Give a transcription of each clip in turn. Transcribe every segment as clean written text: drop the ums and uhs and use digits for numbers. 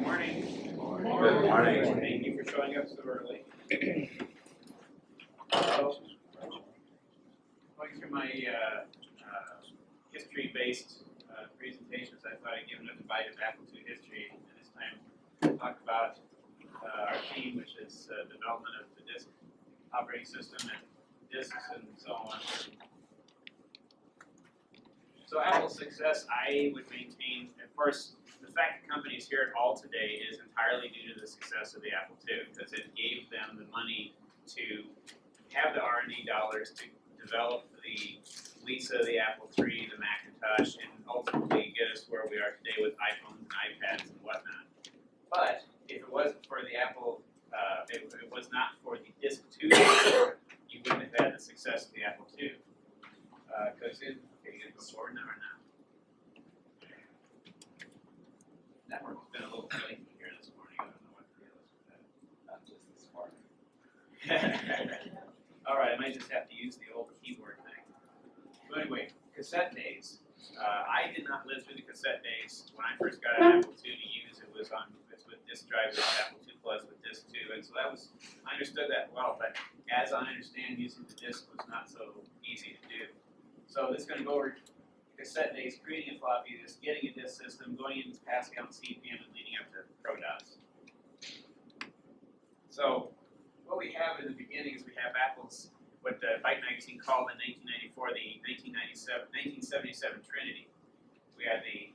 morning. Good morning. Thank you for showing up so early. Going through my history-based presentations, I thought I'd give another bite of Apple II history, and this time talk about our theme, which is development of the disk operating system and disks and so on. So Apple's success, I would maintain, of course, the fact the company is here at all today is entirely due to the success of the Apple II, because it gave them the money to have the R&D dollars to develop the Lisa, the Apple III, the Macintosh, and ultimately get us where we are today with iPhones and iPads and whatnot. But if it wasn't for the Apple, if it was not for the Disk II, you wouldn't have had the success of the Apple II. Because okay, you gonna go forward now or not? Network's been a little flaky here this morning. I don't know what the deal is with that. Not just this far. All right, I might just have to use the old keyboard thing. So anyway, cassette days. I did not live through the cassette days. When I first got an Apple II to use, it was with disk drives, Apple II Plus with disk 2, and so that was, I understood that well, but as I understand, using the disk was not so easy to do. So this is going to go over cassette days, creating a floppy disk, getting a disk system, going into Pascal and CPM, and leading up to ProDOS. So what we have in the beginning is we have Apple's, what the Byte magazine called in 1994 the 1977 Trinity. We had the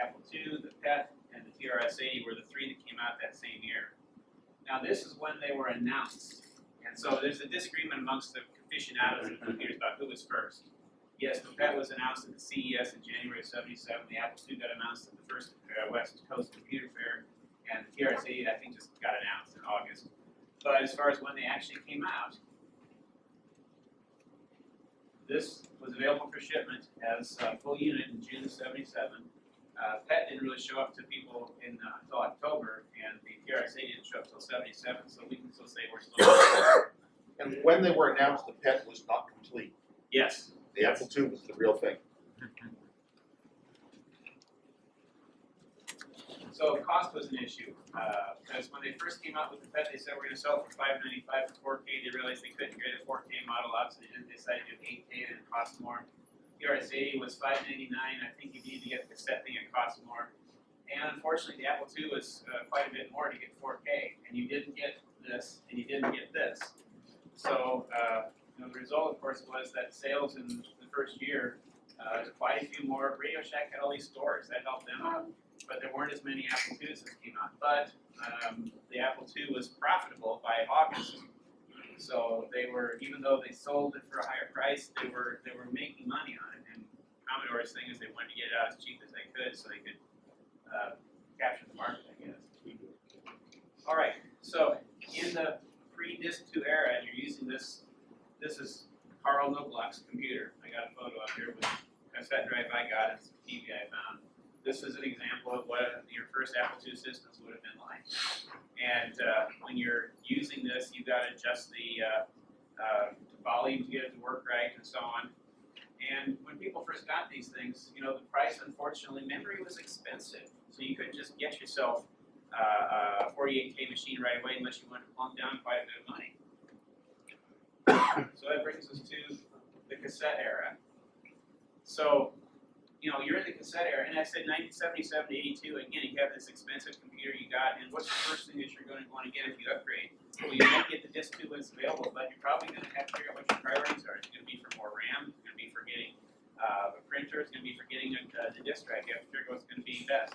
Apple II, the PET, and the TRS-80 were the three that came out that same year. Now this is when they were announced, and so there's a disagreement amongst the aficionados of computers about who was first. Yes, the PET was announced at the CES in January of '77. The Apple II got announced at the first West Coast Computer Fair, and the TRS-80 I think just got announced in August. But as far as when they actually came out, this was available for shipment as a full unit in June of '77. PET didn't really show up to people until October, and the TRS-80 didn't show up until '77. So we can still say we're still. And when they were announced, the PET was not complete. Yes. The Apple II was the real thing. So cost was an issue, because when they first came out with the PET, they said we're going to sell it for $595 for 4K. They realized they couldn't get a 4K model out, so they decided to do 8K and it cost more. TRS-80 was $599. I think you need to get the cassette thing, it costs more. And unfortunately, the Apple II was quite a bit more to get 4K, and you didn't get this, and you didn't get this. So the result, of course, was that sales in the first year, quite a few more. Radio Shack had all these stores that helped them out. But there weren't as many Apple IIs that came out. But the Apple II was profitable by August, so they were, even though they sold it for a higher price, they were making money on it. And Commodore's thing is they wanted to get it out as cheap as they could, so they could capture the market, I guess. All right, so in the pre-Disk II era, and you're using this. This is Carl Noblock's computer. I got a photo up here with a cassette drive I got and some TV I found. This is an example of what your first Apple II systems would have been like. And when you're using this, you've got to adjust the volume to get it to work right and so on. And when people first got these things, the price, unfortunately, memory was expensive. So you couldn't just get yourself a 48K machine right away unless you wanted to plunk down quite a bit of money. So that brings us to the cassette era. So you're in the cassette era, and I said 1977 to 82, again, you have this expensive computer you got, and what's the first thing that you're going to want to get if you upgrade? Well, you might get the Disk II when it's available, but you're probably going to have to figure out what your priorities are. It's going to be for more RAM, it's going to be for getting a printer, it's going to be for getting the disk drive. You have to figure out what's going to be best.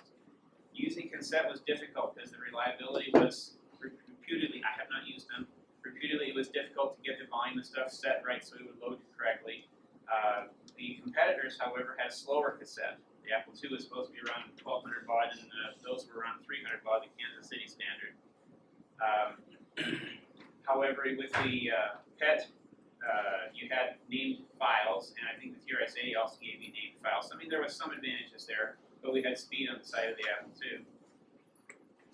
Using cassette was difficult because the reliability was reputedly, I have not used them, reputedly it was difficult to get the volume and stuff set right so it would load correctly. The competitors, however, had a slower cassette. The Apple II was supposed to be around 1200 baud, and those were around 300 baud, the Kansas City standard. However, with the PET, you had named files, and I think the TRS-80 also gave you named files. So, I mean, there was some advantages there, but we had speed on the side of the Apple II.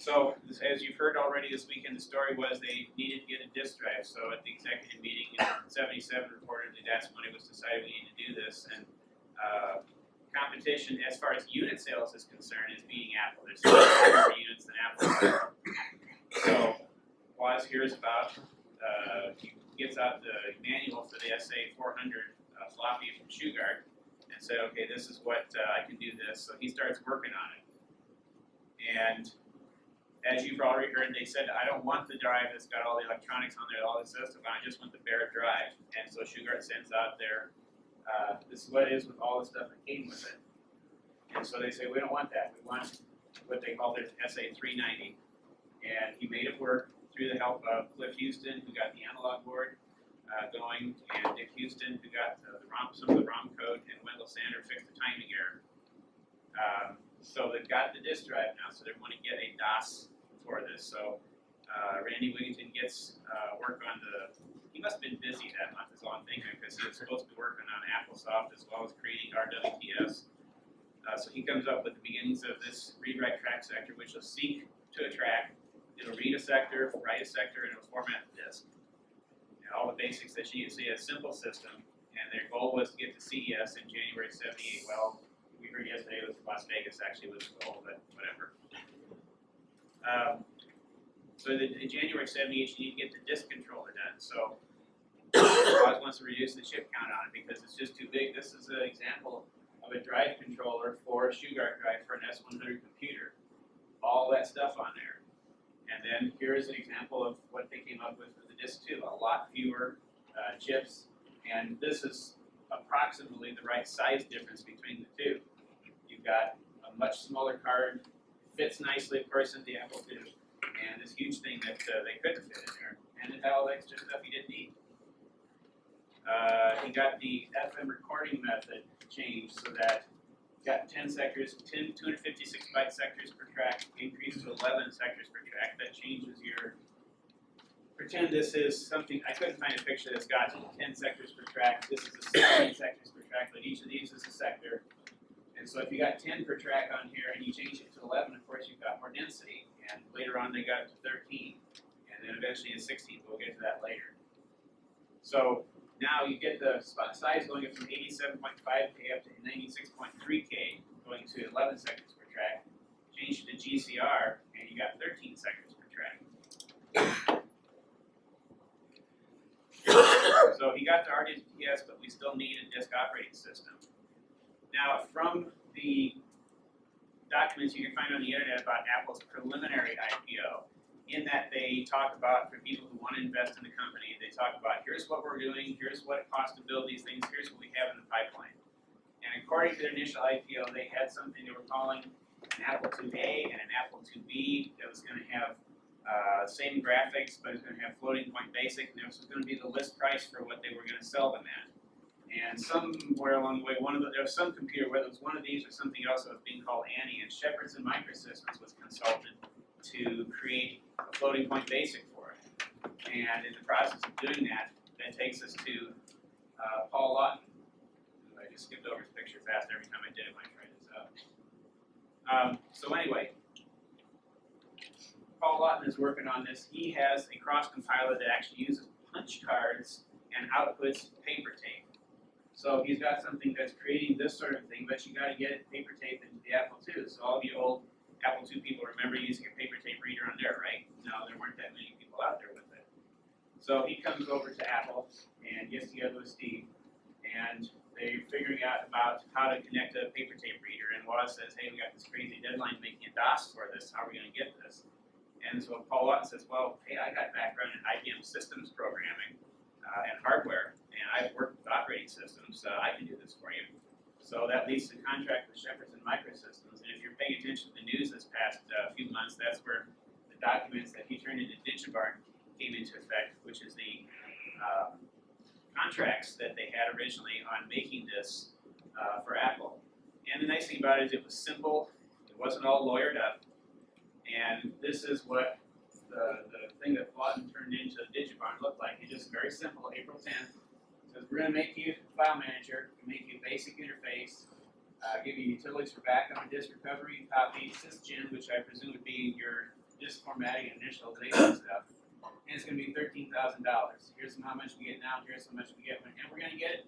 So, as you've heard already this weekend, the story was they needed to get a disk drive. So, at the executive meeting in '77, reportedly, that's when it was decided we need to do this. And competition, as far as unit sales is concerned, is beating Apple. There's more units than Apple. hears about, he gets out the manual for the SA 400 floppy from ShoeGuard and said, okay, this is what I can do this. So he starts working on it. And as you've already heard, they said, I don't want the drive that's got all the electronics on there, all this stuff, I just want the bare drive. And so ShoeGuard sends out their, this is what it is with all the stuff that came with it. And so they say, we don't want that. We want what they call their SA 390. And he made it work through the help of Cliff Houston, who got the analog board going, and Dick Houston, who got some of the ROM code, and Wendell Sander fixed the timing error. So they've got the disk drive now, so they want to get a DOS for this. So Randy Wigington gets work on the, he must have been busy that month is all I'm thinking, because he was supposed to be working on AppleSoft as well as creating RWTS. So he comes up with the beginnings of this read-write track sector, which will seek to a track. It'll read a sector, write a sector, and it'll format the disk. And all the basics that you see, a simple system. And their goal was to get to CES in January '78. Well, we heard yesterday it was Las Vegas actually was the goal, but whatever. So in January '78, you need to get the disk controller done. So Oz wants to reduce the chip count on it because it's just too big. This is an example of a drive controller for a ShoeGuard drive for an S100 computer. All that stuff on there. And then here is an example of what they came up with for the disk 2. A lot fewer chips, and this is approximately the right size difference between the two. You've got a much smaller card, fits nicely, of course, in the Apple II, and this huge thing that they couldn't fit in there. And it had all the extra stuff you didn't need. He got the FM recording method changed so that you got 10 sectors, 256 byte sectors per track, increased to 11 sectors per track. That changes your, pretend this is something, I couldn't find a picture that's got 10 sectors per track. This is a 16 sectors per track, but each of these is a sector. And so if you got 10 per track on here and you change it to 11, of course you've got more density. And later on they got it to 13. And then eventually to 16, we'll get to that later. So now you get the size going from 87.5K up to 96.3K, going to 11 sectors per track. Change it to GCR, and you got 13 sectors per track. So he got the RDTS, but we still need a disk operating system. Now, from the documents you can find on the internet about Apple's preliminary IPO, in that they talk about, for people who want to invest in the company, they talk about here's what we're doing, here's what it costs to build these things, here's what we have in the pipeline. And according to their initial IPO, they had something they were calling an Apple IIA and an Apple IIB that was going to have same graphics, but it was going to have floating point basic, and this was going to be the list price for what they were going to sell them at. And somewhere along the way, there was some computer, whether it was one of these or something else that was being called Annie, and Shepardson Microsystems was consulted to create a floating point basic for it. And in the process of doing that, that takes us to Paul Laughton. I just skipped over his picture fast every time I did it when I tried this out. So anyway, Paul Laughton is working on this. He has a cross compiler that actually uses punch cards and outputs paper tape. So he's got something that's creating this sort of thing, but you got to get it paper tape into the Apple II. So all of you old Apple II people remember using a paper tape reader on there, right? No, there weren't that many people out there with it. So he comes over to Apple and gets together with Steve, and they're figuring out about how to connect a paper tape reader. And Woz says, hey, we got this crazy deadline making a DOS for this. How are we going to get this? And so Paul Laughton says, well, hey, I got background in IBM systems programming and hardware, and I've worked with operating systems, so I can do this for you. So that leads to a contract with Shepardson Microsystems. And if you're paying attention to the news this past few months, that's where the documents that he turned into Digibar came into effect, which is the contracts that they had originally on making this for Apple. And the nice thing about it is it was simple, it wasn't all lawyered up, and this is what the thing that Laughton turned into Digibar looked like. It's just very simple, April 10th. Says we're going to make you a file manager, make you a basic interface, give you utilities for backup and disk recovery, copy, sysgen, which I presume would be your disk formatting and initialization stuff. And it's going to be $13,000. Here's how much we get now, here's how much we get, and we're going to get it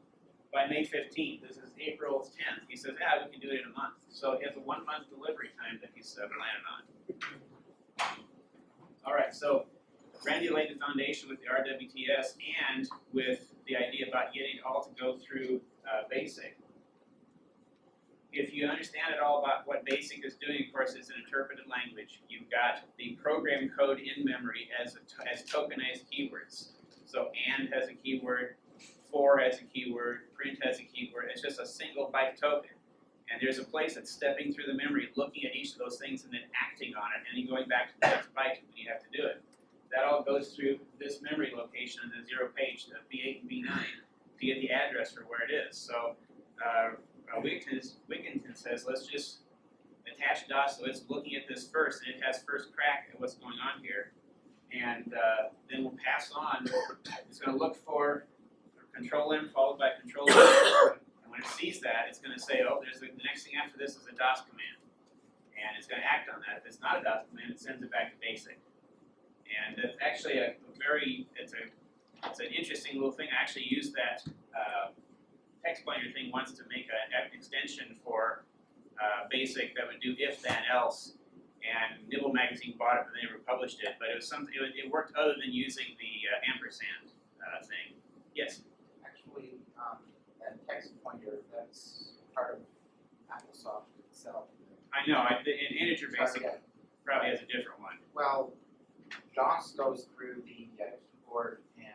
by May 15th. This is April 10th. He says, yeah, we can do it in a month. So he has a 1 month delivery time that he's planning on. All right, so Randy laid the foundation with the RWTS and with the idea about getting it all to go through BASIC. If you understand at all about what BASIC is doing, of course, it's an interpreted language. You've got the program code in memory as tokenized keywords. So AND has a keyword, for has a keyword, print has a keyword. It's just a single byte token. And there's a place that's stepping through the memory, looking at each of those things and then acting on it, and then going back to the next byte when you have to do it. That all goes through this memory location in the 0 page, the B8 and B9, to get the address for where it is. So Wigginton says, let's just attach DOS so it's looking at this first, and it has first crack at what's going on here. And then we'll pass on. It's going to look for Control M followed by Control V. And when it sees that, it's going to say, oh, there's the next thing after this is a DOS command. And it's going to act on that. If it's not a DOS command, it sends it back to BASIC. And it's actually it's an interesting little thing. I actually used that text pointer thing once to make an extension for BASIC that would do if then else. And Nibble Magazine bought it, but they never published it. But it was something. It worked other than using the ampersand thing. Yes. Actually, that text pointer, that's part of Applesoft itself. I know. In integer BASIC probably has a different one. Well, DOS goes through the keyboard and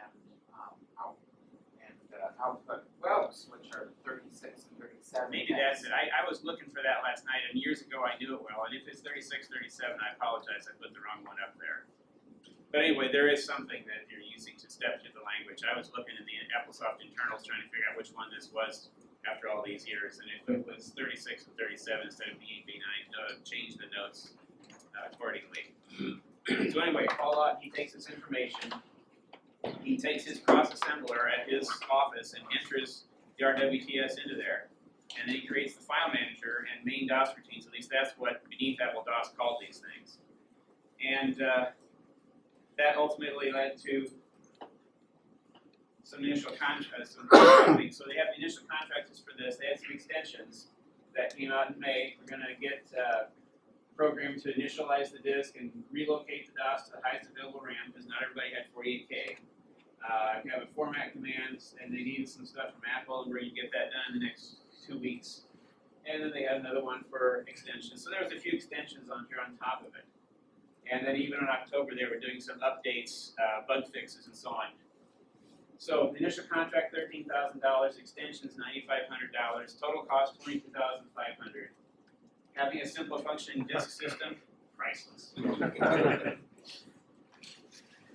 output rows, which are 36 and 37. Maybe that's it. I was looking for that last night, and years ago I knew it well. And if it's 36, 37, I apologize. I put the wrong one up there. But anyway, there is something that you're using to step through the language. I was looking in the Applesoft internals trying to figure out which one this was after all these years. And if it was 36 and 37 instead of B8, B9, change the notes accordingly. So anyway, Paul Laughton, he takes this information, he takes his cross assembler at his office and enters the RWTS into there. And then he creates the file manager and main DOS routines. At least that's what beneath Apple DOS called these things. And that ultimately led to some initial contracts. So they have the initial contractors for this. They had some extensions that came out in May. We're going to get program to initialize the disk and relocate the DOS to the highest available RAM because not everybody had 48K. You have a format commands, and they needed some stuff from Apple where you get that done in the next 2 weeks. And then they had another one for extensions. So there was a few extensions on here on top of it. And then even in October, they were doing some updates, bug fixes, and so on. So the initial contract, $13,000, extensions, $9,500, total cost, $22,500. Having a simple functioning disk system, priceless.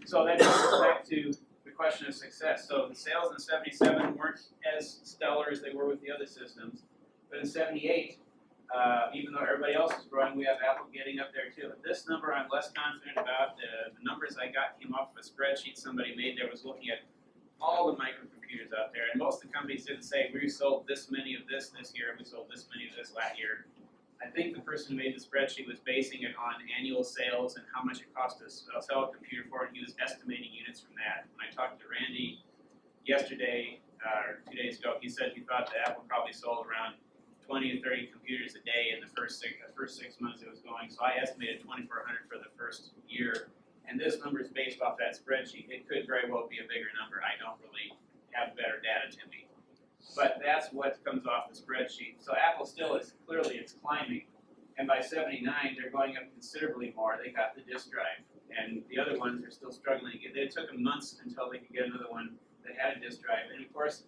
So that brings us back to the question of success. So the sales in 77 weren't as stellar as they were with the other systems, but in 78, even though everybody else is growing, we have Apple getting up there too. This number I'm less confident about. The numbers I got came off of a spreadsheet somebody made that was looking at all the microcomputers out there, and most of the companies didn't say, we sold this many of this year, we sold this many of this last year. I think the person who made the spreadsheet was basing it on annual sales and how much it cost to sell a computer for it. He was estimating units from that. When I talked to Randy yesterday, or 2 days ago, he said he thought that Apple probably sold around 20 to 30 computers a day in the first 6 months it was going. So I estimated 2,400 for the first year. And this number is based off that spreadsheet. It could very well be a bigger number. I don't really have better data to me. But that's what comes off the spreadsheet. So Apple still is, clearly it's climbing. And by 79, they're going up considerably more. They got the disk drive. And the other ones are still struggling to get. It took them months until they could get another one that had a disk drive. And of course,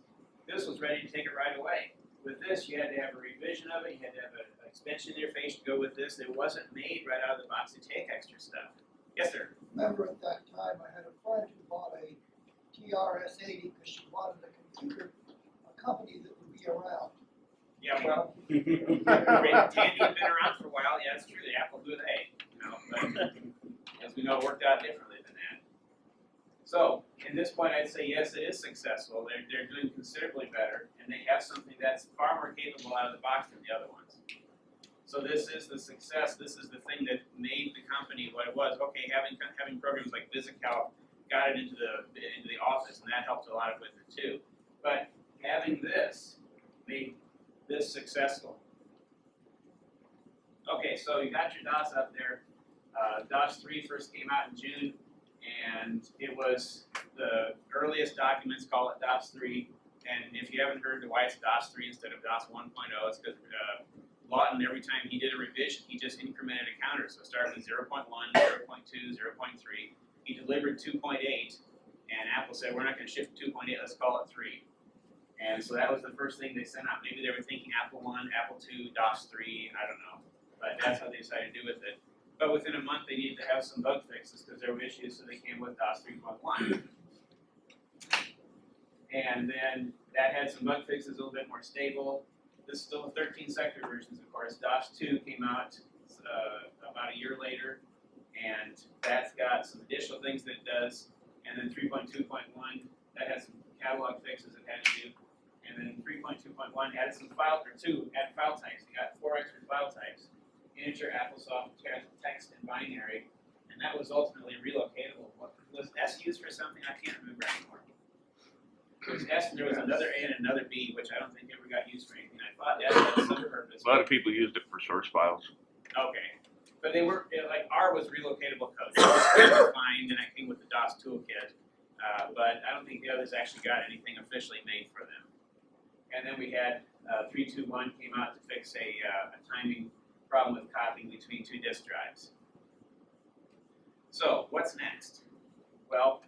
this was ready to take it right away. With this, you had to have a revision of it. You had to have an extension interface to go with this. It wasn't made right out of the box to take extra stuff. Yes, sir. Remember at that time, I had a friend who bought a TRS-80 because she wanted a computer, a company that would be around. Yeah, well, Tandy had been around for a while. Yeah, it's true. The Apple II, but as we know, it worked out differently than that. So, in this point, I'd say yes, it is successful. They're doing considerably better, and they have something that's far more capable out of the box than the other ones. So this is the success. This is the thing that made the company what it was. Okay, having programs like VisiCalc got it into the office, and that helped a lot with it too. But having this made this successful. Okay, so you got your DOS up there. DOS 3 first came out in June, And it was the earliest documents call it DOS 3. And if you haven't heard why it's DOS 3 instead of DOS 1.0, it's because Laughton, every time he did a revision, he just incremented a counter. So it started with 0.1, 0.2, 0.3. He delivered 2.8, and Apple said, we're not going to ship 2.8, let's call it 3. And so that was the first thing they sent out. Maybe they were thinking Apple 1, Apple 2, DOS 3, I don't know. But that's how they decided to do with it. But within a month, they needed to have some bug fixes because there were issues, so they came with DOS 3.1. And then that had some bug fixes, a little bit more stable. This is still 13 sector versions, of course. DOS 2 came out about a year later, and that's got some additional things that it does. And then 3.2.1, that has some catalog fixes it had to do. And then 3.2.1 added some file types. It got 4 extra file types: integer, AppleSoft, text, and binary. And that was ultimately relocatable. Was S used for something? I can't remember anymore. There was S, and there was another A and another B, which I don't think ever got used for anything. I thought S had some purpose. A lot of people used it for source files. Okay. But they were, like, R was relocatable code. So it was fine, and that came with the DOS toolkit. But I don't think the others actually got anything officially made for them. And then we had 3.2.1 came out to fix a timing problem with copying between 2 disk drives. So what's next? Well,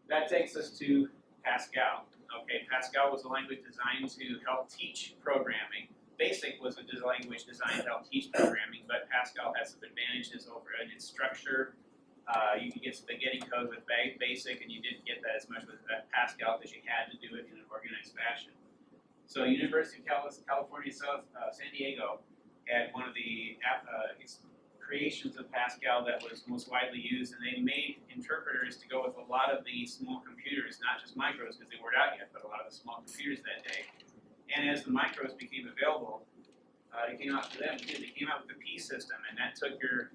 that takes us to Pascal. Okay, Pascal was a language designed to help teach programming. BASIC was a language designed to help teach programming, but Pascal has some advantages over it in its structure. You could get spaghetti code with BASIC, and you didn't get that as much with Pascal because you had to do it in an organized fashion. So University of California, San Diego had one of the creations of Pascal that was most widely used, and they made interpreters to go with a lot of the small computers, not just micros because they weren't out yet, but a lot of the small computers that day. And as the micros became available, it came out for them too. They came out with the P system, and that took your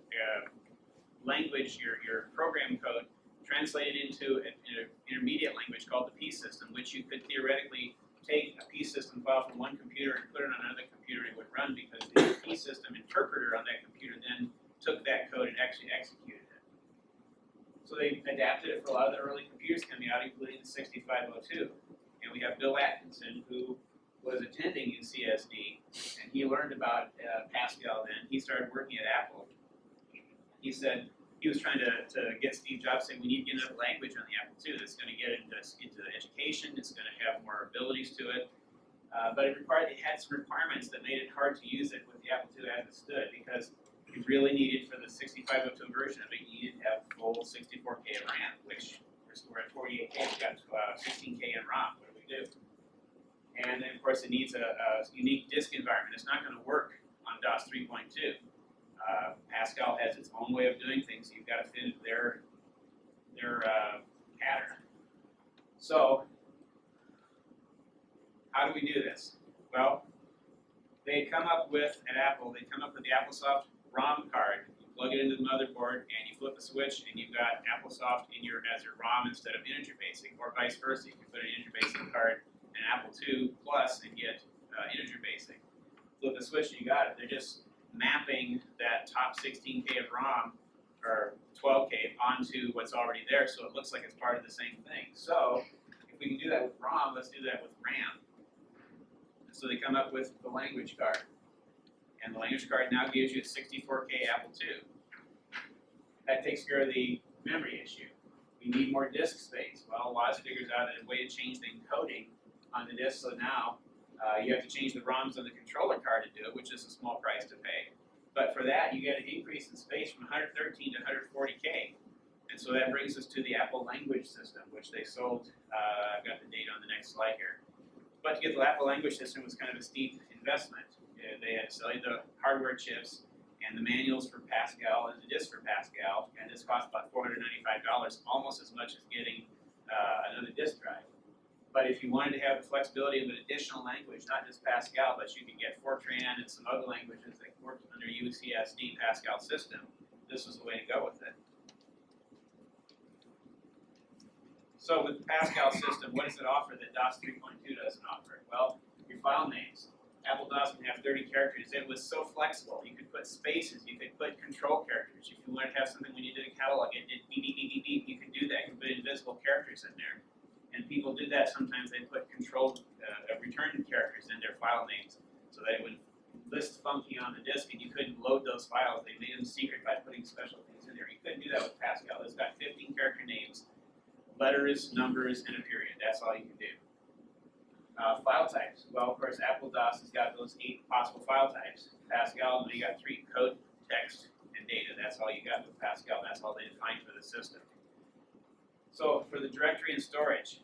language, your program code, translated into an intermediate language called the P system, which you could theoretically take a P system file from one computer and put it on another computer, and it would run because the P system interpreter on that computer then took that code and actually executed it. So they adapted it for a lot of the early computers coming out, including the 6502. And we have Bill Atkinson, who was attending UCSD, and he learned about Pascal then. He started working at Apple. He said he was trying to get Steve Jobs saying we need to get another language on the Apple II that's going to get into education, it's going to have more abilities to it. But it had some requirements that made it hard to use it with the Apple II as it stood, because you really needed, for the 6502 version of it, you needed to have full 64K of RAM, which we're at 48K, we've got 16K in ROM. What do we do? And then, of course, it needs a unique disk environment. It's not going to work on DOS 3.2. Pascal has its own way of doing things. So you've got to fit into their pattern. So, how do we do this? Well, they come up with, at Apple, they come up with the AppleSoft ROM card. You plug it into the motherboard, and you flip a switch, and you've got AppleSoft as your ROM instead of integer basic, or vice versa. You can put an integer basic card in an Apple II Plus and get integer basic. Flip the switch, and you got it. They're just mapping that top 16K of ROM, or 12K, onto what's already there, so it looks like it's part of the same thing. So, if we can do that with ROM, let's do that with RAM. So they come up with the language card. And the language card now gives you a 64K Apple II. That takes care of the memory issue. We need more disk space. Well, Woz figures out a way to change the encoding on the disk, so now you have to change the ROMs on the controller card to do it, which is a small price to pay. But for that, you get an increase in space from 113 to 140K. And so that brings us to the Apple language system, which they sold. I've got the date on the next slide here. But to get the Apple language system was kind of a steep investment. They had to sell you the hardware chips and the manuals for Pascal and the disk for Pascal, and this cost about $495, almost as much as getting another disk drive. But if you wanted to have the flexibility of an additional language, not just Pascal, but you could get Fortran and some other languages that worked under UCSD Pascal System, this was the way to go with it. So with the Pascal System, what does it offer that DOS 3.2 doesn't offer? Well, your file names. Apple DOS can have 30 characters. It was so flexible. You could put spaces, you could put control characters. If you wanted to have something when you did a catalog, it did beep, beep, beep, beep, beep, you could do that. You could put invisible characters in there. And people did that sometimes. They put control return characters in their file names so that it would list funky on the disk and you couldn't load those files. They made them secret by putting special things in there. You couldn't do that with Pascal. It's got 15 character names, letters, numbers, and a period. That's all you can do. File types. Well, of course, Apple DOS has got those 8 possible file types. Pascal, you got 3: code, text, and data. That's all you got with Pascal. That's all they defined for the system. So for the directory and storage,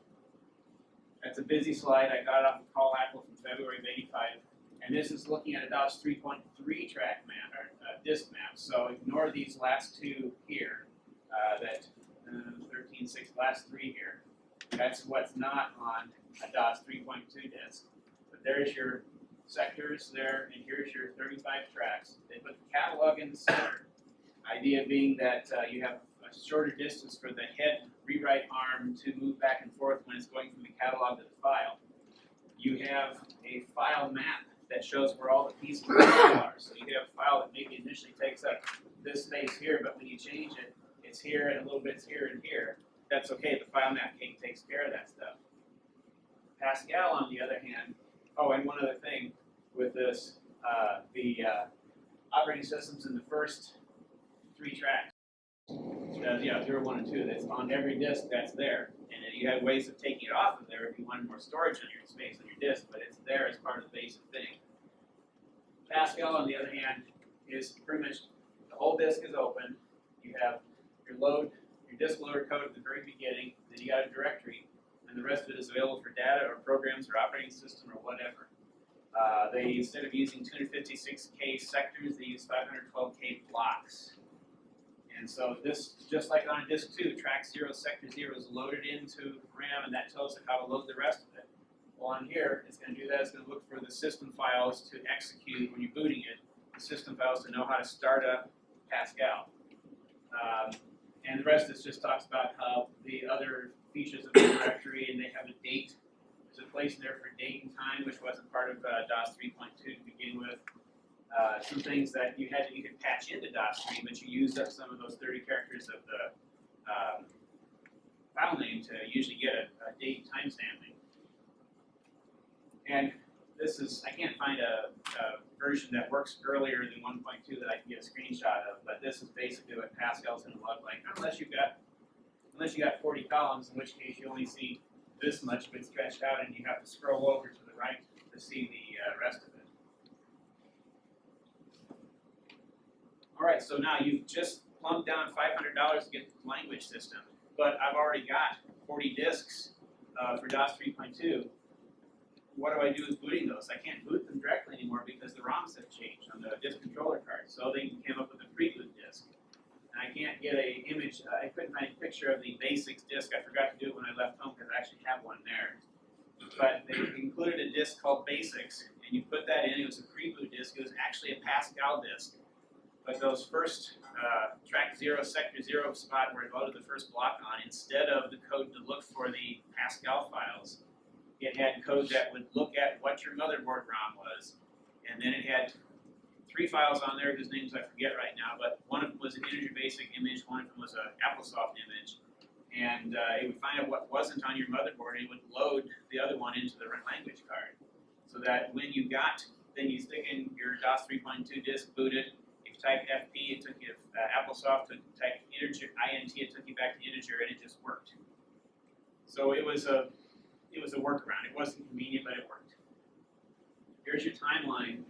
that's a busy slide. I got it off of Call Apple from February of '85, and this is looking at a DOS 3.3 track map or disk map. So ignore these last 2 here. That 13.6 last 3 here. That's what's not on a DOS 3.2 disk. But there's your sectors there, and here's your 35 tracks. They put the catalog in the center. Idea being that you have a shorter distance for the head rewrite arm to move back and forth when it's going from the catalog to the file. You have a file map that shows where all the pieces of the file are. So you have a file that maybe initially takes up this space here, but when you change it, it's here and a little bit's here and here. That's okay, the file map takes care of that stuff. Pascal, on the other hand, oh, and one other thing with this, the operating systems in the first 3 tracks, 0, 1, and 2, that's on every disk that's there. And then you have ways of taking it off of there if you wanted more storage on your space on your disk, but it's there as part of the basic thing. Pascal, on the other hand, is pretty much the whole disk is open. You have your disk loader code at the very beginning, then you got a directory, and the rest of it is available for data or programs or operating system or whatever. They, instead of using 256K sectors, they use 512K blocks. And so this, just like on a disk 2, track 0, sector 0 is loaded into RAM, and that tells it how to load the rest of it. Well, on here, it's going to do that. It's going to look for the system files to execute when you're booting it, the system files to know how to start up Pascal. And the rest of this just talks about how the other features of the directory, and they have a date. There's a place in there for date and time, which wasn't part of DOS 3.2 to begin with. Some things that you could patch into DOS 3, but you used up some of those 30 characters of the file name to usually get a date time stamping. And this is, I can't find a version that works earlier than 1.2 that I can get a screenshot of, but this is basically what Pascal's going to look like, unless you got 40 columns, in which case you only see this much bit stretched out, and you have to scroll over to the right to see the rest of it. All right, so now you've just plunked down $500 to get the language system, but I've already got 40 disks for DOS 3.2. What do I do with booting those? I can't boot them directly anymore because the ROMs have changed on the disk controller card. So they came up with a pre-boot disk. And I can't get an image, I couldn't find a picture of the basics disk. I forgot to do it when I left home because I actually have one there. But they included a disk called Basics, and you put that in. It was a pre-boot disk. It was actually a Pascal disk. But those first track 0, sector 0 spot where it loaded the first block on, instead of the code to look for the Pascal files, it had code that would look at what your motherboard ROM was, and then it had 3 files on there whose names I forget right now, but one of them was an integer basic image, one of them was an AppleSoft image, and it would find out what wasn't on your motherboard, and it would load the other one into the language card, so that when you then you stick in your DOS 3.2 disk, boot it. If you type FP, it took you to AppleSoft, to type integer, INT, it took you back to integer, and it just worked. So it was a workaround. It wasn't convenient, but it worked. Here's your timeline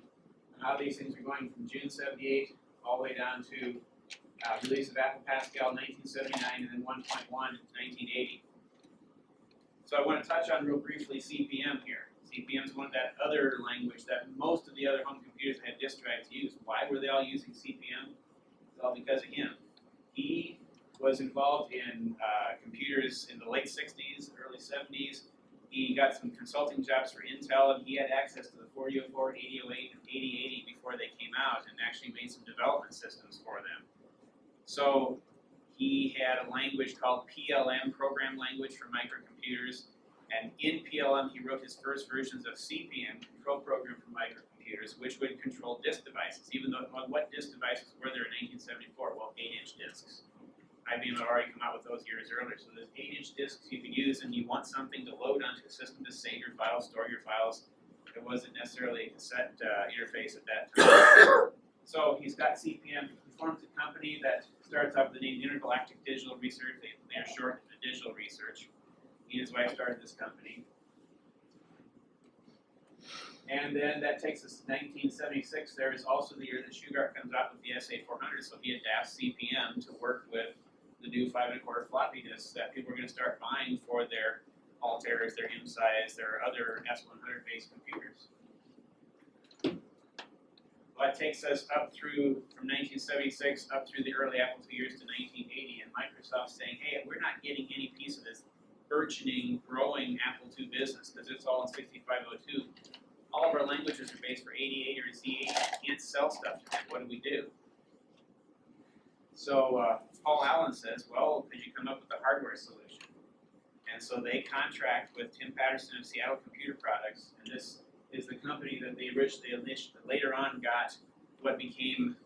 on how these things are going from June 78 all the way down to release of Apple Pascal 1979 and then 1.1 in 1980. So I want to touch on real briefly CP/M here. CP/M is one of that other language that most of the other home computers that had disk drives used. Why were they all using CP/M? Well, because again, he was involved in computers in the late 60s, early 70s. He got some consulting jobs for Intel, and he had access to the 4004, 8008, and 8080 before they came out, and actually made some development systems for them. So he had a language called PLM, Program Language for Microcomputers. And in PLM, he wrote his first versions of CPM, control program for microcomputers, which would control disk devices. Even though, well, what disk devices were there in 1974? Well, 8-inch disks. IBM had already come out with those years earlier. So there's 8-inch disks you could use, and you want something to load onto the system to save your files, store your files. It wasn't necessarily a cassette interface at that time. So he's got CPM. He forms a company that starts off with the name Intergalactic Digital Research. They are short to Digital Research. He and his wife started this company. And then that takes us to 1976. There is also the year that Shugart comes out with the SA400. So he adapts CPM to work with the new 5 1/4 floppy disks that people are going to start buying for their Altairs, their M-size, their other S100 based computers. Well, that takes us up through, from 1976 up through the early Apple II years to 1980, and Microsoft saying, hey, we're not getting any piece of this burgeoning, growing Apple II business because it's all in 6502. All of our languages are based for 88 or Z8. You can't sell stuff to them. What do we do? So Paul Allen says, well, could you come up with a hardware solution? And so they contract with Tim Patterson of Seattle Computer Products, and this is the company that they originally, later on got what became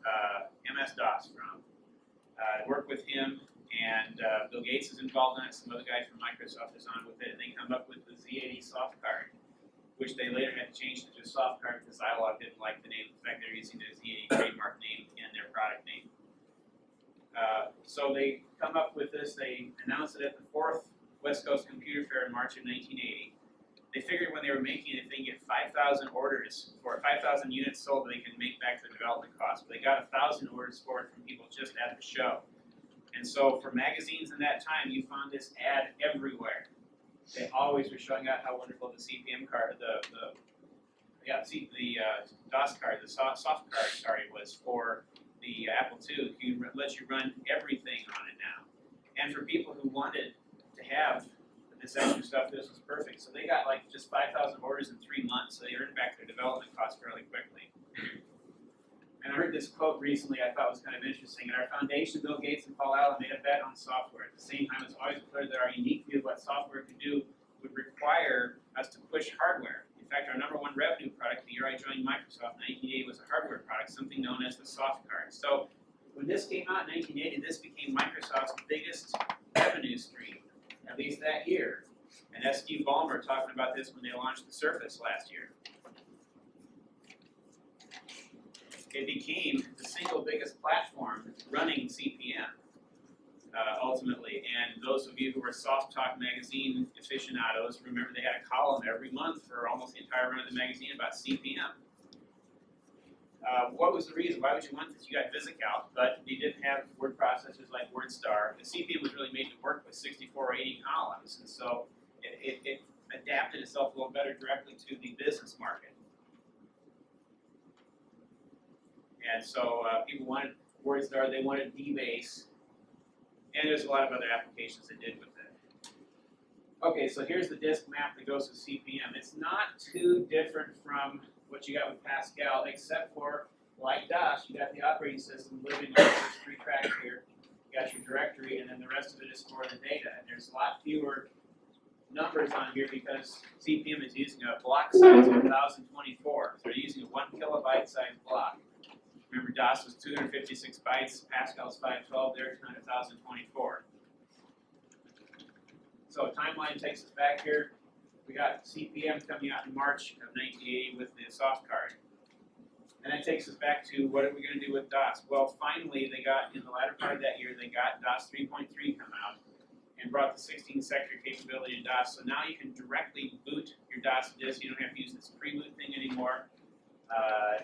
MS-DOS from. Work with him, and Bill Gates is involved in it, some other guy from Microsoft is on with it, and they come up with the Z80 soft card, which they later had to change to just soft card because Zilog didn't like the name. In fact, they're using the Z80 trademark name in their product name. So they come up with this, they announced it at the 4th West Coast Computer Fair in March of 1980. They figured when they were making it, if they can get 5,000 orders for 5,000 units sold, they can make back the development cost. But they got 1,000 orders for it from people just at the show. And so for magazines in that time, you found this ad everywhere. They always were showing out how wonderful the CPM card, the DOS card, the soft card, sorry, was for the Apple II. It lets you run everything on it now. And for people who wanted to have this extra stuff, this was perfect. So they got like just 5,000 orders in 3 months, so they earned back their development costs fairly quickly. And I heard this quote recently I thought was kind of interesting. At our foundation, Bill Gates and Paul Allen made a bet on software. At the same time, it's always clear that our unique view of what software could do would require us to push hardware. In fact, our #1 revenue product the year I joined Microsoft in 1980 was a hardware product, something known as the soft card. So when this came out in 1980, this became Microsoft's biggest revenue stream, at least that year. And S.G. Ballmer talking about this when they launched the Surface last year. It became the single biggest platform running CPM, ultimately. And those of you who were Soft Talk magazine aficionados, remember they had a column every month for almost the entire run of the magazine about CPM. What was the reason? Why would you want this? You got VisiCalc, but you didn't have word processors like WordStar. The CPM was really made to work with 64 or 80 columns, and so it adapted itself a little better directly to the business market. And so people wanted WordStar, they wanted DBase, and there's a lot of other applications that did with it. Okay, so here's the disk map that goes with CPM. It's not too different from what you got with Pascal, except for, like DOS, you got the operating system living on the first 3 tracks here. You got your directory, and then the rest of it is for the data. And there's a lot fewer numbers on here because CPM is using a block size of 1024. So they're using a 1 kilobyte size block. Remember, DOS was 256 bytes, Pascal's 512, they're trying 1024. So timeline takes us back here. We got CPM coming out in March of 1980 with the soft card. And that takes us back to what are we going to do with DOS? Well, finally, they got, in the latter part of that year, they got DOS 3.3 come out and brought the 16-sector capability to DOS. So now you can directly boot your DOS disk. You don't have to use this pre-boot thing anymore.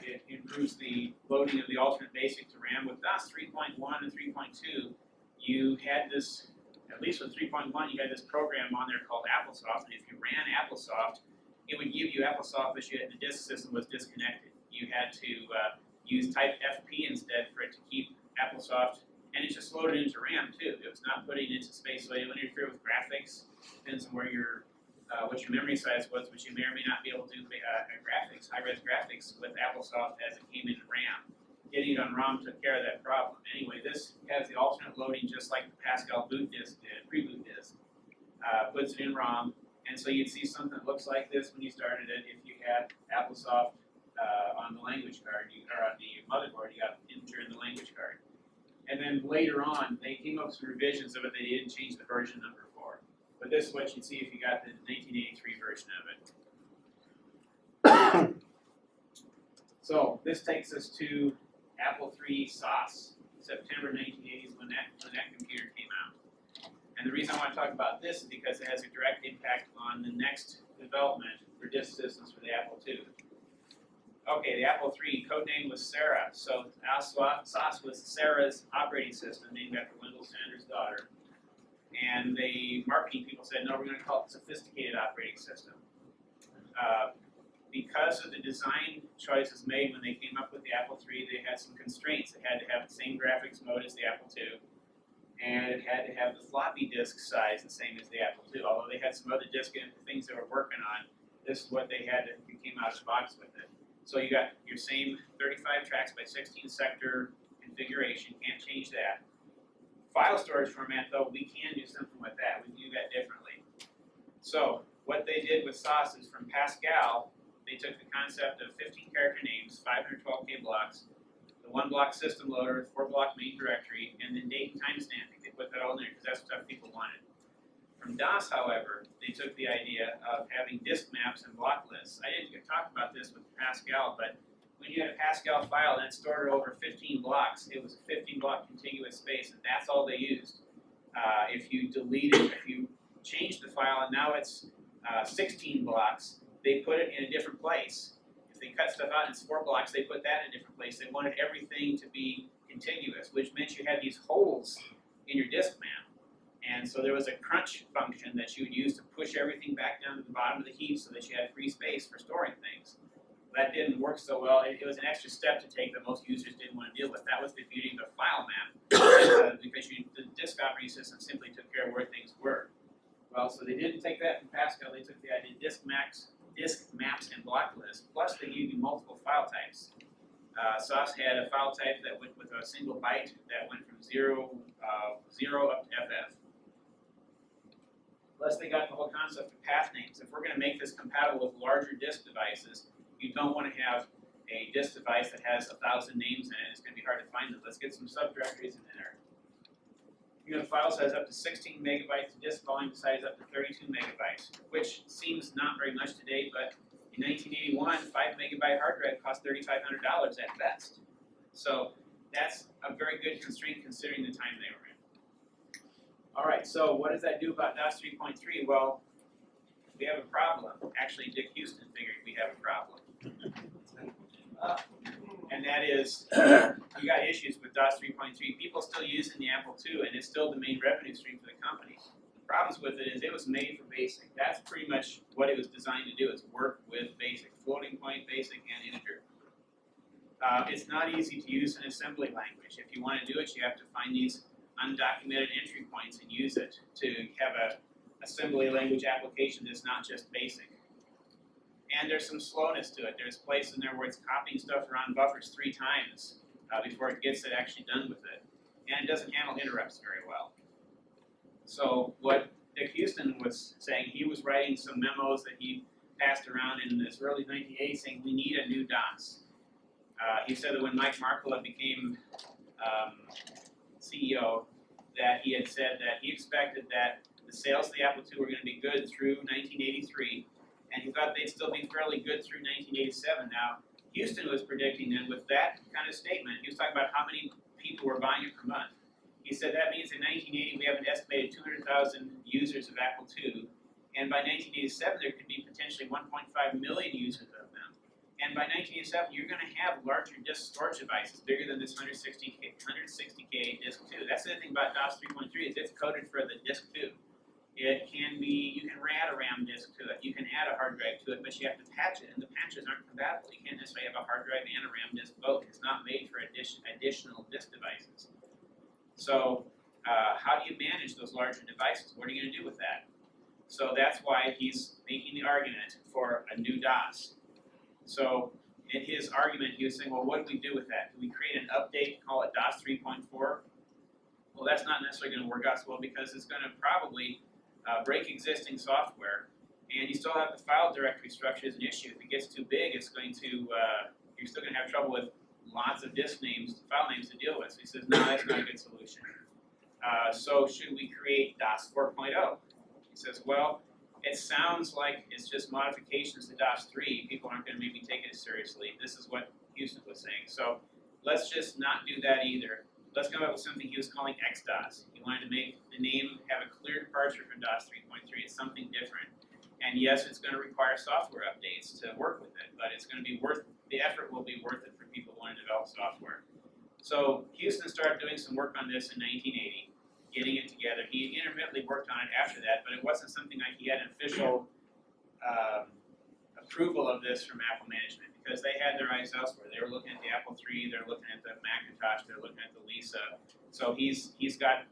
It improves the loading of the alternate basic to RAM. With DOS 3.1 and 3.2, you had this, at least with 3.1, you had this program on there called AppleSoft, and if you ran AppleSoft, it would give you AppleSoft, but the disk system was disconnected. You had to use type FP instead for it to keep AppleSoft, and it just loaded into RAM too. It was not putting it into space, so it would interfere with graphics. Depends on where your what your memory size was, but you may or may not be able to do graphics, high-res graphics with AppleSoft as it came in RAM. Getting it on ROM took care of that problem. Anyway, this has the alternate loading just like the Pascal boot disk did, pre-boot disk. Puts it in ROM, And so you'd see something that looks like this when you started it. If you had AppleSoft on the language card, or on the motherboard, you got Integer in the language card. And then later on, they came up with some revisions of it. They didn't change the version number for. But this is what you'd see if you got the 1983 version of it. So this takes us to Apple III SOS, September 1980 is when that computer came out. And the reason I want to talk about this is because it has a direct impact on the next development for disk systems for the Apple II. Okay, the Apple III, codename was Sarah. So SOS was Sarah's operating system, named after Wendell Sanders' daughter. And the marketing people said, no, we're going to call it sophisticated operating system. Because of the design choices made when they came up with the Apple III, they had some constraints. It had to have the same graphics mode as the Apple II, and it had to have the floppy disk size the same as the Apple II. Although they had some other disk things they were working on, this is what they had that came out of the box with it. So you got your same 35 tracks by 16 sector configuration, can't change that. File storage format though, we can do something with that. We do that differently. So what they did with SOS is from Pascal, they took the concept of 15 character names, 512K blocks, the 1-block system loader, 4-block main directory, and then date and time stamping. They put that all in there because that's what people wanted. From DOS, however, they took the idea of having disk maps and block lists. I didn't talk about this with Pascal, but when you had a Pascal file and it stored over 15 blocks, it was a 15-block contiguous space, and that's all they used. If you delete it, if you change the file and now it's 16 blocks, they put it in a different place. If they cut stuff out and it's 4 blocks, they put that in a different place. They wanted everything to be contiguous, which meant you had these holes in your disk map. And so there was a crunch function that you would use to push everything back down to the bottom of the heap so that you had free space for storing things. That didn't work so well. It was an extra step to take that most users didn't want to deal with. That was the beauty of the file map, because the disk operating system simply took care of where things were. Well, so they didn't take that from Pascal. They took the idea of disk maps, and block lists. Plus, they gave you multiple file types. SOS had a file type that went with a single byte that went from 0 up to FF. Plus, they got the whole concept of path names. If we're going to make this compatible with larger disk devices, you don't want to have a disk device that has 1,000 names in it. It's going to be hard to find them. Let's get some subdirectories in there. You know, the file size up to 16 megabytes, disk volume size up to 32 megabytes, which seems not very much today, but in 1981, 5 megabyte hard drive cost $3,500 at best. So that's a very good constraint considering the time they were in. All right, so what does that do about DOS 3.3? Well, we have a problem. Actually, Dick Houston figured we have a problem. And that is, you got issues with DOS 3.3. People still using the Apple II, and it's still the main revenue stream for the company. The problems with it is it was made for BASIC. That's pretty much what it was designed to do, is work with BASIC, floating point, BASIC, and integer. It's not easy to use in assembly language. If you want to do it, you have to find these undocumented entry points and use it to have a assembly language application that's not just BASIC. And there's some slowness to it. There's places in there where it's copying stuff around buffers 3 times before it gets it actually done with it. And it doesn't handle interrupts very well. So what Dick Houston was saying, he was writing some memos that he passed around in this early 1980s saying we need a new DOS. He said that when Mike Markkula became CEO, that he had said that he expected that the sales of the Apple II were going to be good through 1983, and he thought they'd still be fairly good through 1987. Now, Houston was predicting that with that kind of statement, he was talking about how many people were buying it per month. He said that means in 1980 we have an estimated 200,000 users of Apple II, and by 1987 there could be potentially 1.5 million users of them. And by 1987 you're going to have larger disk storage devices, bigger than this 160K disk 2. That's the other thing about DOS 3.3 is it's coded for the disk 2. It can be, you can add a RAM disk to it, you can add a hard drive to it, but you have to patch it, and the patches aren't compatible. You can't necessarily have a hard drive and a RAM disk both. It's not made for additional disk devices. So how do you manage those larger devices? What are you going to do with that? So that's why he's making the argument for a new DOS. So in his argument, he was saying, well, what do we do with that? Do we create an update, call it DOS 3.4? Well, that's not necessarily going to work out so well because it's going to probably break existing software, And you still have the file directory structure as an issue. If it gets too big, it's going to, you're still going to have trouble with lots of disk names, file names to deal with. So he says, no, that's not a good solution. So should we create DOS 4.0? He says, well, it sounds like it's just modifications to DOS 3. People aren't going to maybe take it seriously. This is what Houston was saying. So let's just not do that either. Let's come up with something he was calling XDOS. He wanted to make the name have a clear departure from DOS 3.3. It's something different. And yes, it's going to require software updates to work with it, but it's going to be worth, the effort will be worth it for people who want to develop software. So Houston started doing some work on this in 1980, getting it together. He intermittently worked on it after that, but it wasn't something like he had an official approval of this from Apple management, because they had their eyes elsewhere. They were looking at the Apple III, they're looking at the Macintosh, they're looking at the Lisa. So he's got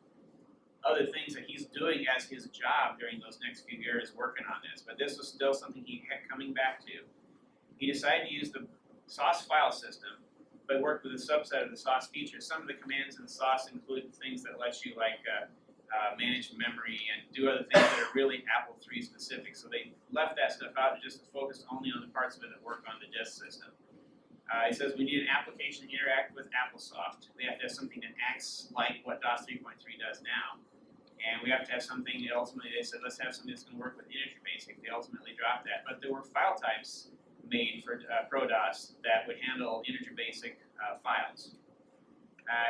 other things that he's doing as his job during those next few years working on this. But this was still something he kept coming back to. He decided to use the SOS file system, but worked with a subset of the SOS features. Some of the commands in SOS include things that let you manage memory and do other things that are really Apple III specific. So they left that stuff out and just focused only on the parts of it that work on the disk system. He says we need an application to interact with AppleSoft. We have to have something that acts like what DOS 3.3 does now. And we have to have something that ultimately they said, let's have something that's going to work with integer basic. They ultimately dropped that. But there were file types made for ProDOS that would handle integer basic files.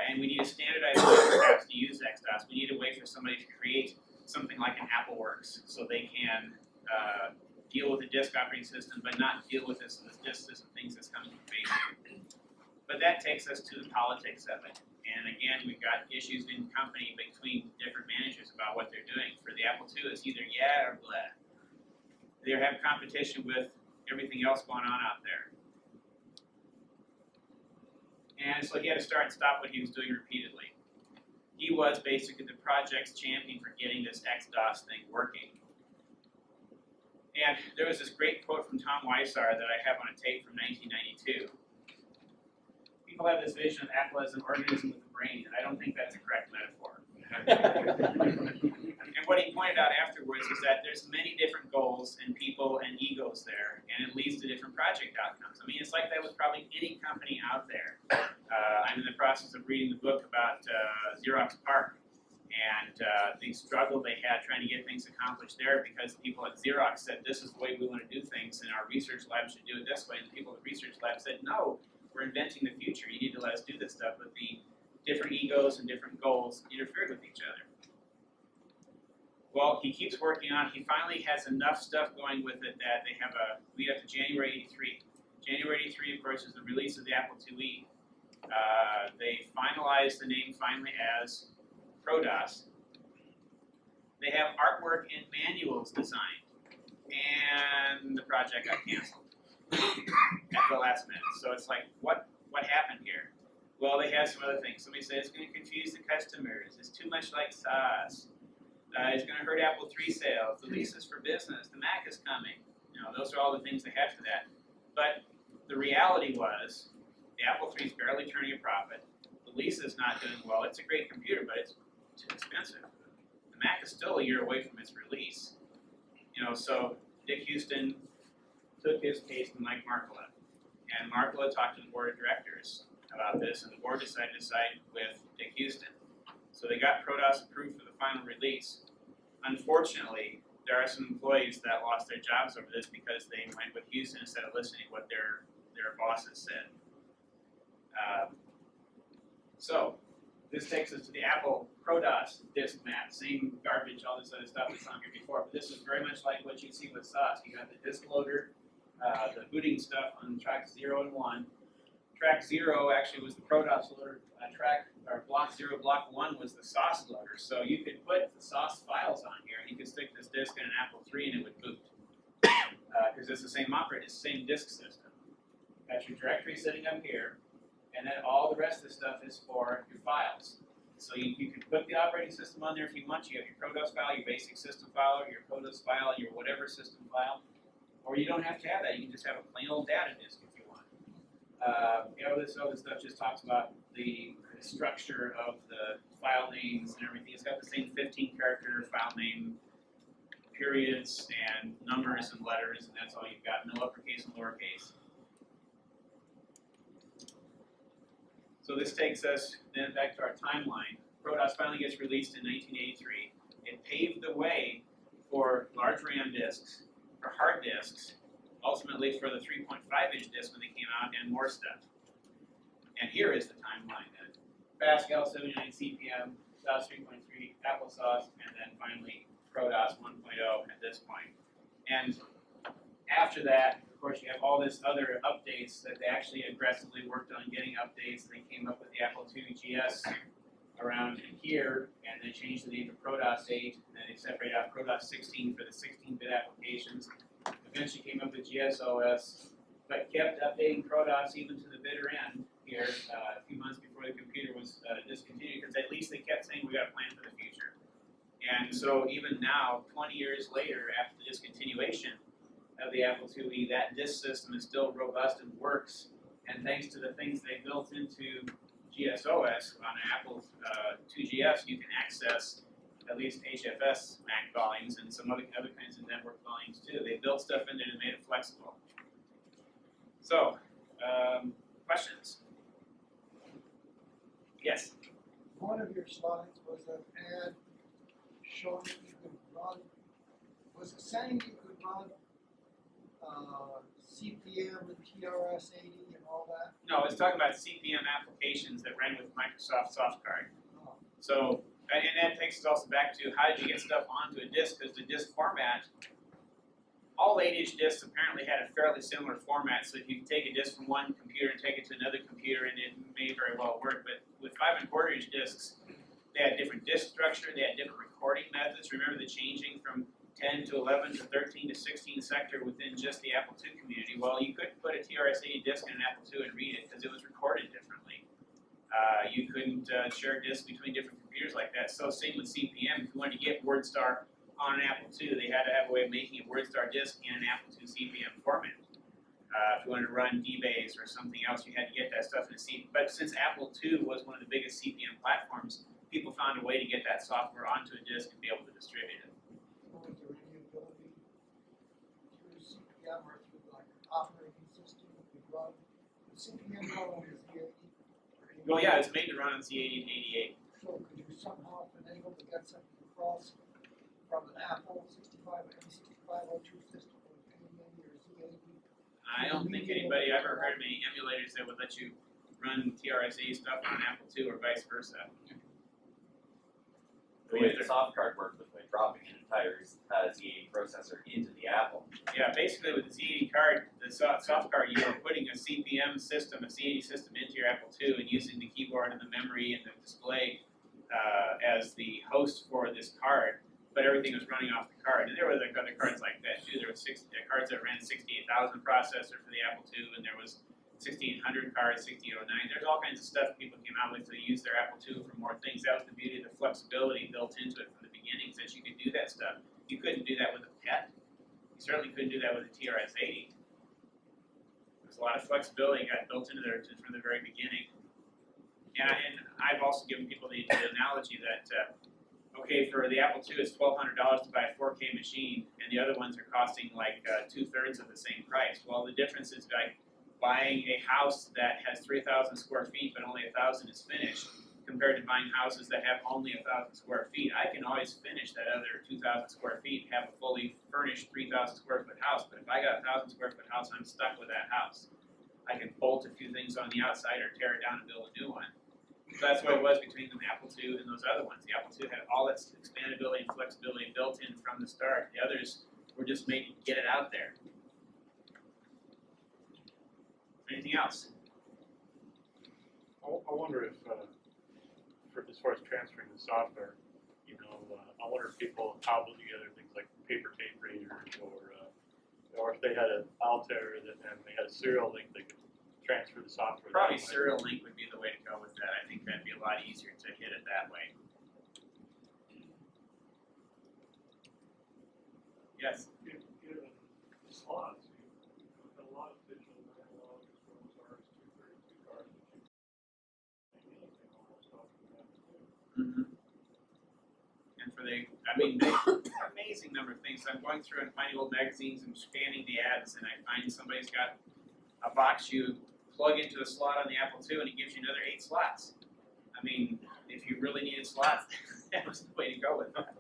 And we need a standardized way perhaps to use XDOS. We need a way for somebody to create something like an AppleWorks so they can deal with the disk operating system, but not deal with this disk system things that's coming from basic. But that takes us to the politics of it. And again, we've got issues in company between different managers about what they're doing. For the Apple II, it's either yeah or blah. They have competition with everything else going on out there. And so he had to start and stop what he was doing repeatedly. He was basically the project's champion for getting this XDOS thing working. And there was this great quote from Tom Weissar that I have on a tape from 1992. People have this vision of Apple as an organism with a brain, and I don't think that's a correct metaphor. And what he pointed out afterwards is that there's many different goals and people and egos there, and it leads to different project outcomes. I mean, it's like that with probably any company out there. I'm in the process of reading the book about Xerox PARC, and the struggle they had trying to get things accomplished there because the people at Xerox said, this is the way we want to do things, and our research lab should do it this way, and the people at the research lab said, no, we're inventing the future. You need to let us do this stuff. But the different egos and different goals interfered with each other. Well, he keeps working on it. He finally has enough stuff going with it that they have a lead up to January 83. January 83, of course, is the release of the Apple IIe. They finalized the name finally as ProDOS. They have artwork and manuals designed. And the project got canceled at the last minute. So it's like, what happened here? Well, they had some other things. Somebody said it's going to confuse the customers. It's too much like SOS. It's going to hurt Apple III sales. The Lisa's for business. The Mac is coming. You know, those are all the things they had for that. But the reality was, the Apple III is barely turning a profit. The Lisa's not doing well. It's a great computer, but it's too expensive. The Mac is still a year away from its release. You know, so Dick Houston took his case to Mike Markkula. And Markkula talked to the board of directors about this, and the board decided to side with Dick Houston. So they got ProDOS approved for the final release. Unfortunately, there are some employees that lost their jobs over this because they went with Houston instead of listening to what their bosses said. So this takes us to the Apple ProDOS disk map. Same garbage, all this other stuff that's on here before, but this is very much like what you see with SOS. You got the disk loader, the booting stuff on track 0 and 1. Track 0 actually was the ProDOS loader. Block 0, block 1 was the SOS loader. So you could put the SOS files on here, and you could stick this disk in an Apple III, and it would boot. Because it's the same operating, it's the same disk system. Got your directory sitting up here, and then all the rest of the stuff is for your files. So you can put the operating system on there if you want. You have your ProDOS file, your basic system file, your ProDOS file, your whatever system file. Or you don't have to have that. You can just have a plain old data disk if you want. This other stuff just talks about the structure of the file names and everything. It's got the same 15-character file name. periods and numbers and letters, and that's all you've got, no uppercase and lowercase. So this takes us then back to our timeline. ProDOS finally gets released in 1983. It paved the way for large RAM disks, for hard disks, ultimately for the 3.5-inch disc when they came out, and more stuff. And here is the timeline then. Pascal 79 CPM, DOS 3.3, applesauce, and then finally ProDOS 1.0 at this point. And after that, of course, you have all this other updates that they actually aggressively worked on getting updates. They came up with the Apple II GS around here, and they changed the name to ProDOS 8, and then they separated out ProDOS 16 for the 16-bit applications. Eventually came up with GSOS, but kept updating ProDOS even to the bitter end here a few months before the computer was discontinued, because at least they kept saying we got a plan for the future. And so even now, 20 years later, after the discontinuation of the Apple IIe, that disk system is still robust and works. And thanks to the things they built into GSOS on an Apple IIgs, you can access at least HFS MAC volumes and some other kinds of network volumes too. They built stuff in there and made it flexible. So, questions? Yes? One of your slides was an ad showing that you could run, was it saying you could run CPM and TRS-80 and all that? No, it's talking about CPM applications that ran with Microsoft SoftCard. Oh. So, and that takes us also back to how did you get stuff onto a disk, because the disk format, all 8-inch disks apparently had a fairly similar format, so if you can take a disk from one computer and take it to another computer, and it may very well work, but with 5 1/4-inch disks, they had different disk structure, they had different recording methods. Remember the changing from 10 to 11 to 13 to 16 sector within just the Apple II community? Well, you couldn't put a TRS-80 disk in an Apple II and read it because it was recorded differently. You couldn't share disks between different computers like that. So same with CPM. If you wanted to get WordStar on an Apple II, they had to have a way of making a WordStar disk in an Apple II CPM format. If you wanted to run DBase or something else, you had to get that stuff in a CPM. But since Apple II was one of the biggest CPM platforms, people found a way to get that software onto a disk and be able to distribute it. Was there any ability through CPM or through like operating system that could run the CPM not only is the 80? Well, yeah, it's made to run on Z80 and 88. So could you somehow enable to get something across from an Apple 6502 system or or Z80? I don't think anybody ever heard of any emulators that would let you run TRS-80 stuff on an Apple II or vice versa. The way the soft card worked was by dropping an entire Z80 processor into the Apple. Yeah, basically with the Z80 card, the soft card, you were putting a CPM system, a Z80 system into your Apple II and using the keyboard and the memory and the display as the host for this card, but everything was running off the card. And there were other cards like that too. There were cards that ran 68,000 processor for the Apple II, and there was 6800 cards, 6809. There's all kinds of stuff people came out with to use their Apple II for more things. That was the beauty of the flexibility built into it from the beginnings, that you could do that stuff. You couldn't do that with a PET. You certainly couldn't do that with a TRS-80. There's a lot of flexibility got built into there from the very beginning. And I've also given people the analogy that, okay, for the Apple II, it's $1,200 to buy a 4K machine, and the other ones are costing like 2/3 of the same price. Well, the difference is like buying a house that has 3,000 square feet, but only 1,000 is finished, compared to buying houses that have only 1,000 square feet. I can always finish that other 2,000 square feet and have a fully furnished 3,000 square foot house, but if I got a 1,000 square foot house, I'm stuck with that house. I can bolt a few things on the outside or tear it down and build a new one. So that's what it was between the Apple II and those other ones. The Apple II had all its expandability and flexibility built in from the start. The others were just made to get it out there. Anything else? I wonder if, as far as transferring the software, I wonder if people cobble together things like paper tape readers, or if they had an Altair and they had a serial link they could transfer the software. Probably serial link would be the way to go with that. I think that'd be a lot easier to hit it that way. Yes? Given the slots, you've got a lot of digital and analog as well as RS-232 cards that you can make anything almost off of that too. Mm-hmm. And and for the amazing number of things. I'm going through and finding old magazines and scanning the ads, and I find somebody's got a box you plug into a slot on the Apple II, and it gives you another 8 slots. I mean, if you really needed slots, that was the way to go with that.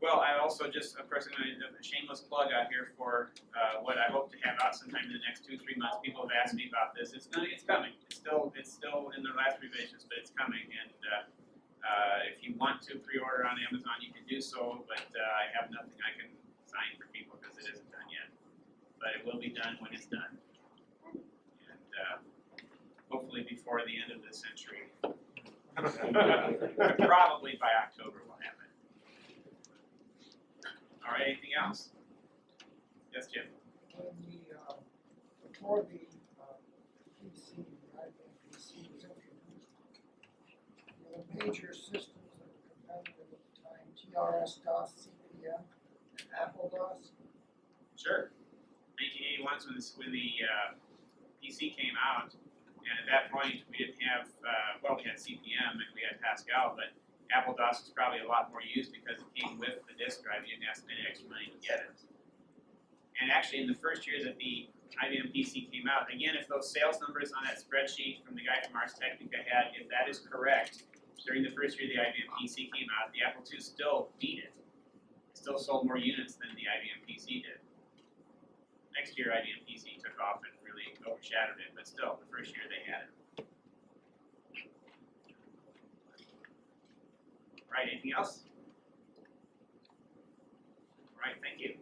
Well, I also just, of course, I'm going to do a shameless plug out here for what I hope to have out sometime in the next 2-3 months. People have asked me about this. It's coming. It's still in the last revisions, but it's coming. And if you want to pre-order on Amazon, you can do so. But I have nothing I can sign for people because it isn't done yet. But it will be done when it's done, and hopefully before the end of this century. Probably by October we'll have it. All right, anything else? Yes, Jim? Before the PC, the IBM PC was introduced, there were major systems that were competitive at the time, TRS-DOS, CPM, and Apple DOS. Sure. 1981 is when the PC came out, and at that point we didn't have, we had CPM and we had Pascal, but Apple DOS was probably a lot more used because it came with the disk drive. You didn't have to spend any extra money to get it. And actually, in the first year that the IBM PC came out, again, if those sales numbers on that spreadsheet from the guy from Ars Technica had, if that is correct, during the first year the IBM PC came out, the Apple II still beat it. It still sold more units than the IBM PC did. Next year, IBM PC took off and really overshadowed it, but still, the first year they had it. All right, anything else? All right, thank you.